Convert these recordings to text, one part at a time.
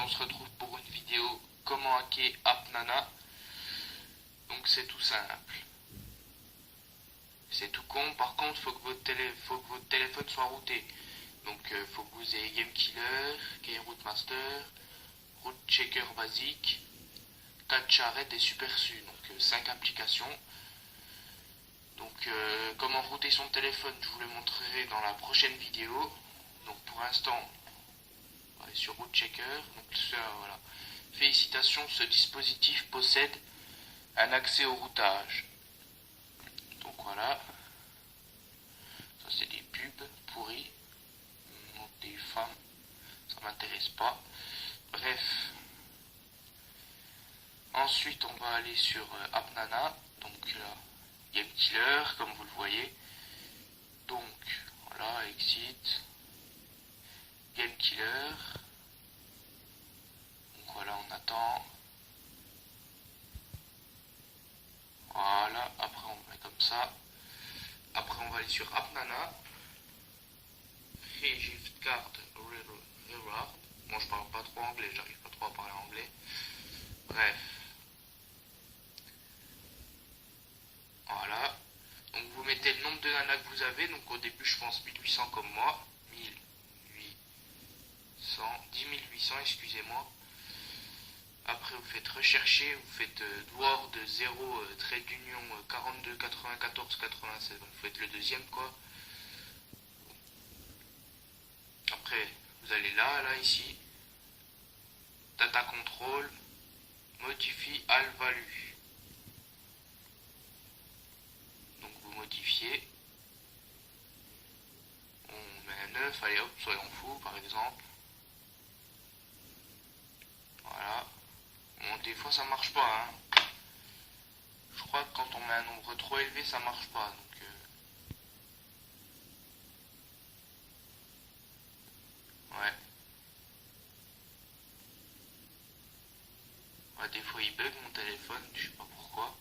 on se retrouve pour une vidéo comment hacker AppNana. Donc c'est tout simple. C'est tout con, par contre faut que votre téléphone soit routé. Donc faut que vous ayez GameKiller, KeyRootMaster, RootChecker basique, CatchArrête et SuperSU. Donc 5 applications. Donc comment router son téléphone, je vous le montrerai dans la prochaine vidéo. Donc pour l'instant, on va aller sur RootChecker. Donc ça, voilà. Félicitations, ce dispositif possède un accès au routage. Donc voilà. Ça c'est des pubs pourris. Des femmes. Ça m'intéresse pas. Bref. Ensuite on va aller sur AppNana. Donc là, GameKiller, comme vous le voyez. Donc voilà, exit. GameKiller. Donc voilà, on attend. Voilà, après on met comme ça. Après on va aller sur AppNana. Gift Card Reward. Moi je parle pas trop anglais, j'arrive pas trop à parler anglais. Bref. Voilà. Donc vous mettez le nombre de nanas que vous avez. Donc au début je pense 1800 comme moi. 10 800, excusez-moi. Après vous faites rechercher, vous faites Word 0 trait d'union 42 94 96. Donc vous faites le deuxième quoi. Après vous allez là ici. Data control. Modifie all value. Donc vous modifiez. On met un 9, allez hop, soyons fous par exemple. Voilà. Bon, des fois ça marche pas, hein. Je crois que quand on met un nombre trop élevé ça marche pas. Donc ouais. Ouais, des fois il bug mon téléphone, je sais pas pourquoi.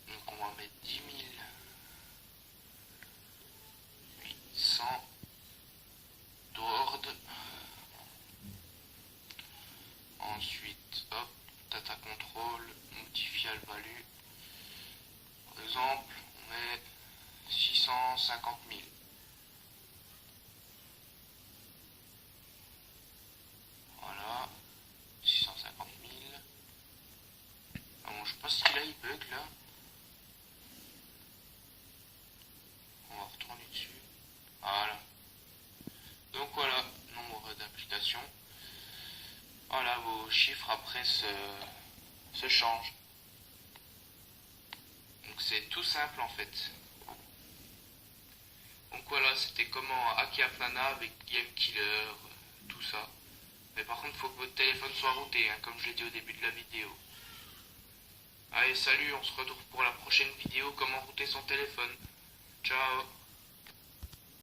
Donc on va mettre 10 800 d'ordre. Ensuite, hop, data control, modifial value. Par exemple, on met 650 000. Voilà, 650 000. Ah bon, je sais pas ce qu'il a, il bug là. On va retourner dessus. Voilà. Donc voilà, nombre d'applications. Voilà, vos chiffres après se changent. Donc c'est tout simple en fait. Donc voilà, c'était comment hacker AppNana avec GameKiller, tout ça. Mais par contre, il faut que votre téléphone soit routé, hein, comme je l'ai dit au début de la vidéo. Allez, salut, on se retrouve pour la prochaine vidéo, comment router son téléphone. Ciao.